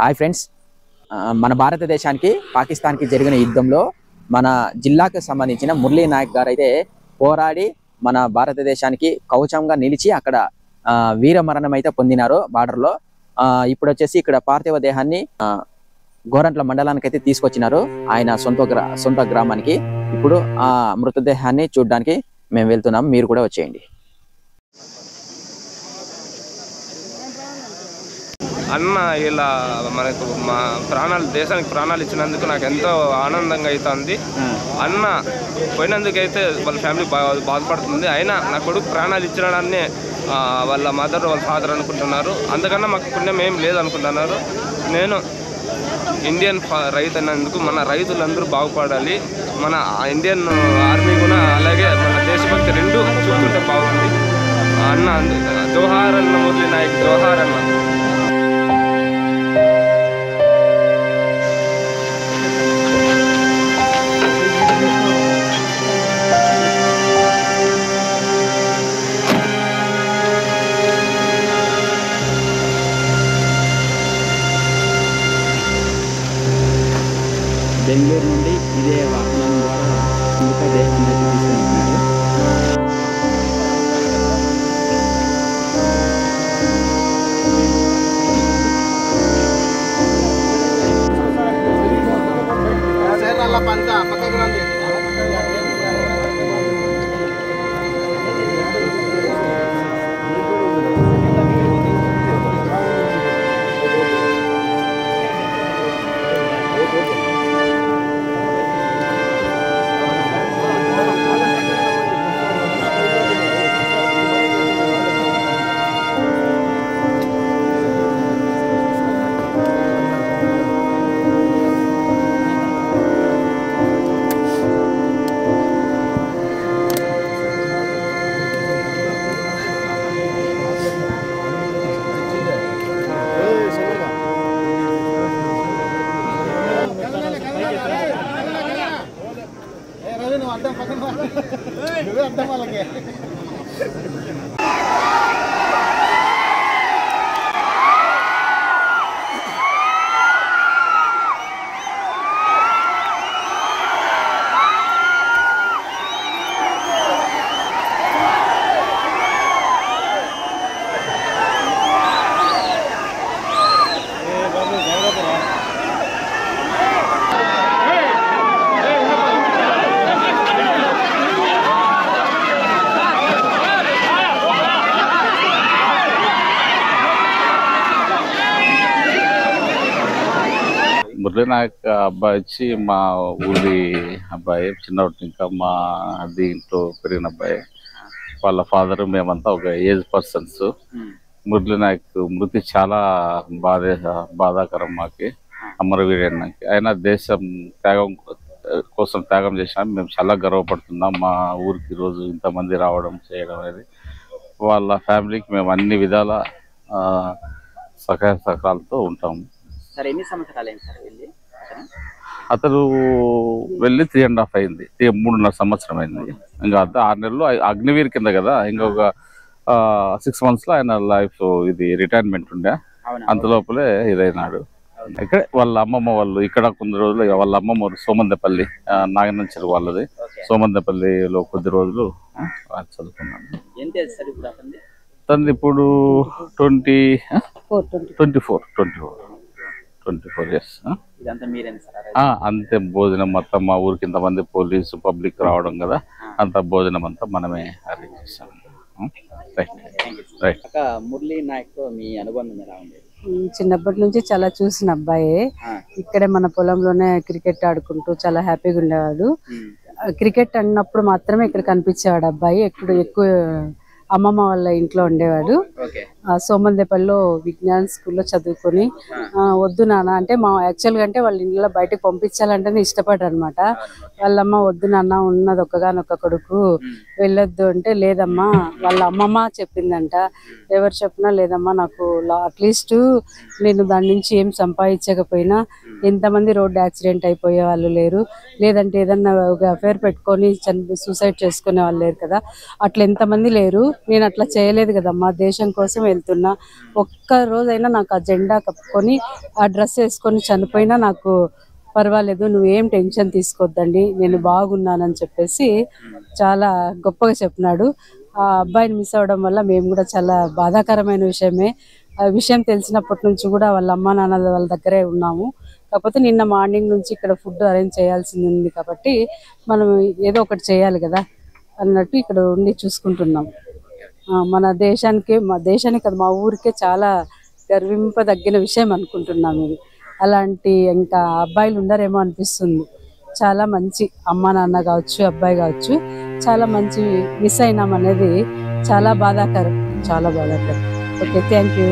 Hi friends, మన భారతదేశానికి పాకిస్తాన్కి జరిగిన యుద్ధంలో మన జిల్లాకు సంబంధించిన మురళీ నాయక్ గారు అయితే పోరాడి మన భారతదేశానికి కవచంగా నిలిచి అక్కడ వీరమరణం అయితే పొందినారు బార్డర్లో. ఇప్పుడు వచ్చేసి ఇక్కడ పార్థివ దేహాన్ని గోరంట్ల మండలానికి అయితే తీసుకొచ్చినారు ఆయన సొంత గ్రామానికి. ఇప్పుడు ఆ మృతదేహాన్ని చూడడానికి మేము వెళ్తున్నాం, మీరు కూడా వచ్చేయండి. అన్న ఇలా మనకు మా ప్రాణాలు దేశానికి ప్రాణాలు ఇచ్చినందుకు నాకు ఎంతో ఆనందంగా అవుతుంది. అన్న పోయినందుకైతే వాళ్ళ ఫ్యామిలీ బాధపడుతుంది. అయినా నా కొడుకు ప్రాణాలు ఇచ్చినాడన్నే వాళ్ళ మదర్ వాళ్ళ ఫాదర్ అనుకుంటున్నారు. అందుకన్నా మాకు పుణ్యం ఏం లేదనుకుంటున్నారు. నేను ఇండియన్ రైతు అన్నందుకు మన రైతులందరూ బాగుపడాలి. మన ఇండియన్ ఆర్మీ కూడా అలాగే మన దేశభక్తి రెండు చూస్తుంటే బాగుంది. అన్న జోహార్ అన్న, మురళీ నాయక్ జోహార్ అన్న. బెంగళూరు నుండి ఇదే వాహనం ద్వారా మృతదేహాన్ని తీసుకెళ్తున్నారు. మురళీ నాయక్ అబ్బాయి వచ్చి మా ఊరి అబ్బాయి, చిన్నప్పటి ఇంకా మా దీంట్లో పెరిగిన అబ్బాయి. వాళ్ళ ఫాదర్ మేమంతా ఒక ఏజ్ పర్సన్స్. మురళీ నాయక్ మృతి చాలా బాధాకరం మాకి, అమరవీర్యానికి. ఆయన దేశం కోసం త్యాగం చేసినా మేము చాలా గర్వపడుతున్నాం. మా ఊరికి ఈరోజు ఇంతమంది రావడం చేయడం అనేది వాళ్ళ ఫ్యామిలీకి మేము అన్ని విధాల సహాయ సహకారాలతో ఉంటాము. సార్, ఎన్ని సంవత్సరాలు అయింది సార్ వెళ్ళి? అతను వెళ్ళి 3.5 అయింది, 3.5 సంవత్సరం అయింది. ఇంకా అంతా 6 నెలలు అగ్నివీర్ కింద కదా. ఇంకొక 6 months లో ఆయన లైఫ్ ఇది రిటైర్మెంట్ ఉండే, అంతలోపలే ఇదైనాడు. ఇక్కడే వాళ్ళ అమ్మమ్మ వాళ్ళు ఇక్కడ కొన్ని రోజులు, వాళ్ళ అమ్మమ్మ సోమందపల్లి నాగనంచెరు వాళ్ళది. సోమందపల్లిలో కొద్ది రోజులు చదువుకున్నాను. తనది ఇప్పుడు 24 years. అంతే. భోజనం మొత్తం మా ఊరికి ఇంతమంది పోలీసు పబ్లిక్ రావడం కదా, అంత భోజనం అంతా మనమే అరేంజ్ చేస్తాం. మురళీ నాయక్ మీ అనుబంధం ఎలా ఉంది? చిన్నప్పటి నుంచి చాలా చూసిన అబ్బాయి. ఇక్కడే మన పొలంలోనే క్రికెట్ ఆడుకుంటూ చాలా హ్యాపీగా ఉండేవాడు. క్రికెట్ అన్నప్పుడు మాత్రమే ఇక్కడ కనిపించేవాడు అబ్బాయి. ఎక్కువ అమ్మమ్మ వాళ్ళ ఇంట్లో ఉండేవాడు. సోమందేపల్లిలో విజ్ఞాన్ స్కూల్లో చదువుకొని వద్దు నాన్న అంటే, మా యాక్చువల్గా అంటే వాళ్ళ ఇంట్లో బయటకు పంపించాలంటేనే ఇష్టపడ్డారు అనమాట. వాళ్ళమ్మ వద్దు నాన్న, ఉన్నది ఒక్కగానొక్క కొడుకు, వెళ్ళొద్దు అంటే, లేదమ్మా వాళ్ళ అమ్మమ్మ చెప్పిందంట. ఎవరు చెప్పినా లేదమ్మా, నాకు అట్లీస్ట్ నేను దాని నుంచి ఏం సంపాదించకపోయినా ఎంతమంది రోడ్డు యాక్సిడెంట్ అయిపోయే వాళ్ళు లేరు, లేదంటే ఏదన్నా ఒక అఫేర్ పెట్టుకొని సూసైడ్ చేసుకునే వాళ్ళు లేరు కదా, అట్లా ఎంతమంది లేరు. నేను అట్లా చేయలేదు కదమ్మా, దేశం కోసం వెళ్తున్నా. ఒక్క రోజైనా నాకు ఆ జెండా కప్పుకొని ఆ డ్రెస్ వేసుకొని చనిపోయినా నాకు పర్వాలేదు, నువ్వేం టెన్షన్ తీసుకోవద్దండి, నేను బాగున్నానని చెప్పేసి చాలా గొప్పగా చెప్పినాడు. ఆ అబ్బాయిని మిస్ అవ్వడం వల్ల మేము కూడా చాలా బాధాకరమైన విషయమే. ఆ విషయం తెలిసినప్పటి నుంచి కూడా వాళ్ళ అమ్మ నాన్నల వాళ్ళ దగ్గరే ఉన్నాము. కాకపోతే నిన్న మార్నింగ్ నుంచి ఇక్కడ ఫుడ్ అరేంజ్ చేయాల్సింది ఉంది కాబట్టి మనం ఏదో ఒకటి చేయాలి కదా అన్నట్టు ఇక్కడ ఉండి చూసుకుంటున్నాం. మన దేశానికి కదా, మా ఊరికే చాలా గర్వింపదగిన విషయం అనుకుంటున్నాం ఇది. అలాంటి ఇంకా అబ్బాయిలు ఉండరేమో అనిపిస్తుంది. చాలా మంచి అమ్మ నాన్న కావచ్చు, అబ్బాయి కావచ్చు, చాలా మంచి మిస్ అయినాం అనేది చాలా బాధాకరం, చాలా బాధాకరం. Okay, thank you.